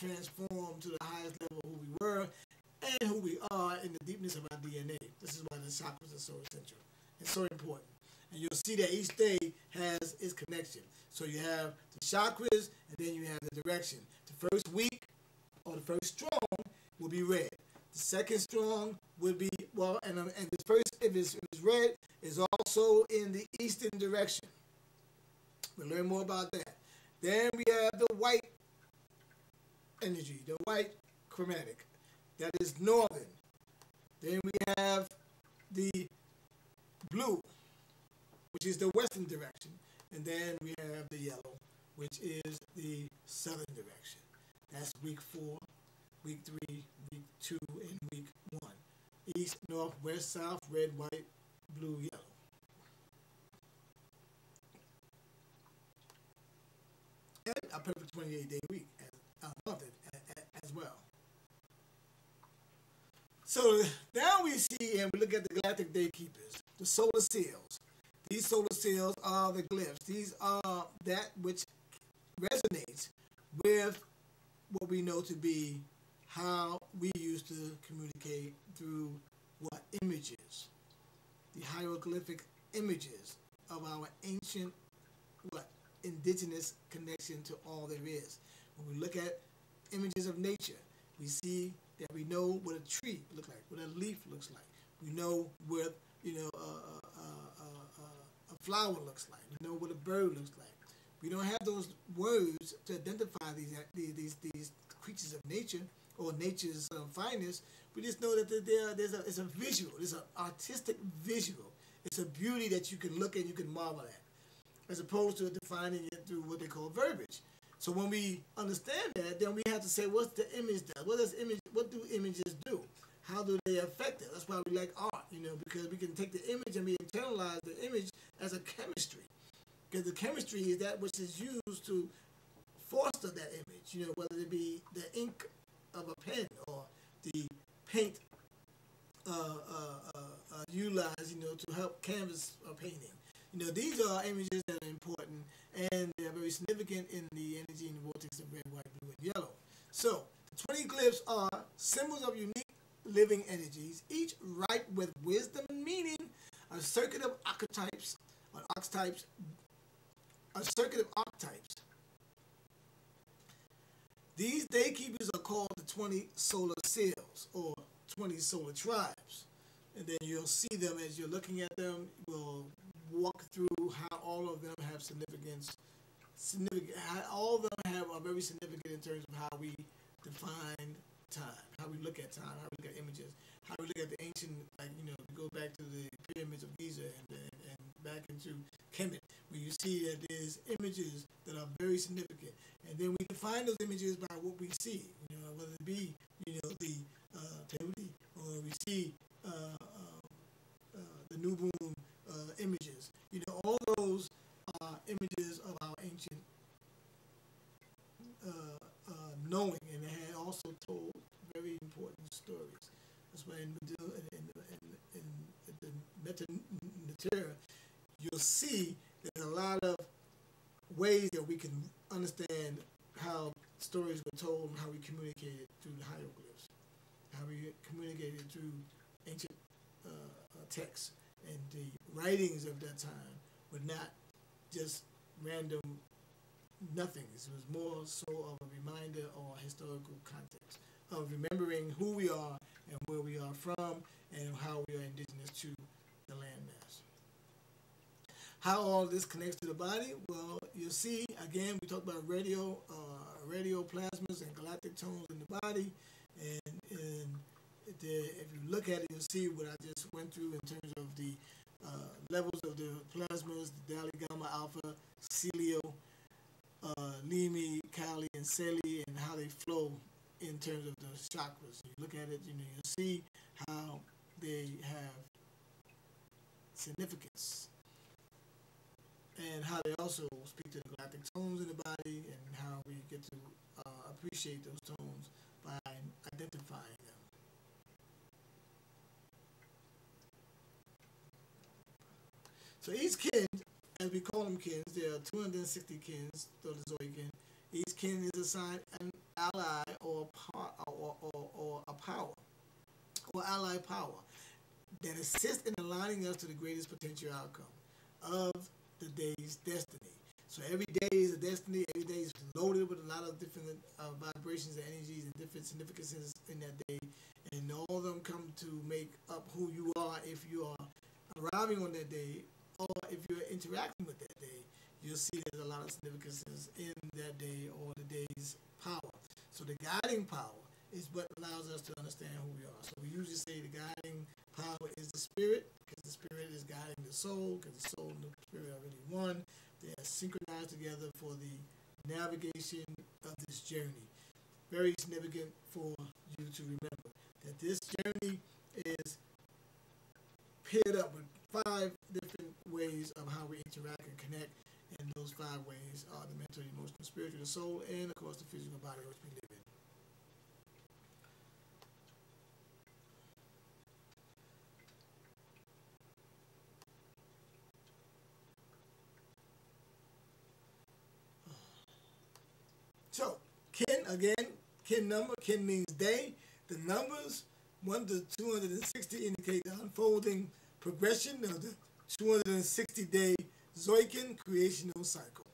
transformed to the highest level of who we were and who we are in the deepness of our DNA. This is why the chakras are so essential and so important. And you'll see that each day has its connection. So you have the chakras, and then you have the direction. The first weak or the first strong will be red. The second strong would be, well, and the first, if it's red, is also in the eastern direction. We'll learn more about that. Then we have the white energy, the white chromatic. That is northern. Then we have the blue, which is the western direction. And then we have the yellow, which is the southern direction. That's week 4, week 3, week 2, and week 1. East, north, west, south, red, white, blue, yellow. And a perfect 28-day week, month as well. So now we see and we look at the galactic day keepers, the solar seals. These solar seals are the glyphs. These are that which resonates with what we know to be how we used to communicate through what images, the hieroglyphic images of our ancient indigenous connection to all there is. When we look at images of nature, we see that we know what a tree looks like, what a leaf looks like. We know what a flower looks like. We know what a bird looks like. We don't have those words to identify these creatures of nature or nature's finest. We just know that it's a visual. It's an artistic visual. It's a beauty that you can look at, you can marvel at, as opposed to defining it through what they call verbiage. So when we understand that, then we have to say, what's the image does? What do images do? How do they affect it? That's why we like art, because we can take the image and we internalize the image as a chemistry. Because the chemistry is that which is used to foster that image, whether it be the ink of a pen or the paint utilized, to help canvas a painting. These are images that are important and they are very significant in the energy and the vortex of red, white, blue, and yellow. So, the 20 glyphs are symbols of unique living energies, each ripe with wisdom and meaning, a circuit of archetypes, These day keepers are called the 20 solar seals, or 20 solar tribes. And then you'll see them as you're looking at them. We'll walk through how all of them have significance. All of them are very significant in terms of how we define time, how we look at time, how we look at images, how we look at the ancient, we go back to the pyramids of Giza and back into Kemet, where you see that there's images that are very significant. And then we define those images by what we see, whether it be, the Tehuti, or we see the new moon images. All those are images of our ancient knowing, and they had also told very important stories. That's why in the Meta, you'll see there's a lot of ways that we can understand how stories were told and how we communicated through the hieroglyphs, how we communicated through ancient texts. And the writings of that time were not just random nothings. It was more so of a reminder or historical context of remembering who we are and where we are from and how we are indigenous to the landmass. How all this connects to the body? Well, you'll see, again, we talked about radio plasmas and galactic tones in the body. And if you look at it, you'll see what I just went through in terms of the levels of the plasmas, the Dalai Gamma, Alpha, Celio, Limi, Kali, and Seli, and how they flow in terms of the chakras. You look at it, you'll see how they have significance, and how they also speak to the galactic tones in the body, and how we get to appreciate those tones by identifying them. So each kin, as we call them kins, there are 260 kins, the zodiac kin. Each kin is assigned ally or a power or allied power that assists in aligning us to the greatest potential outcome of the day's destiny. So every day is a destiny. Every day is loaded with a lot of different vibrations and energies and different significances in that day, and all of them come to make up who you are if you are arriving on that day, or if you're interacting with that day. You'll see there's a lot of significances in that day or the day's power. So the guiding power is what allows us to understand who we are. So we usually say the guiding power is the spirit, because the spirit is guiding the soul, because the soul and the spirit are really one. They are synchronized together for the navigation of this journey. Very significant for you to remember that this journey is paired up with 5 different ways of how we interact and connect, and those 5 ways are the mental, emotional, spiritual, the soul, and of course the physical body which we live in. So, kin, again, kin number, kin means day. The numbers 1 to 260 indicate the unfolding progression of the 260-day Zoican creational cycle.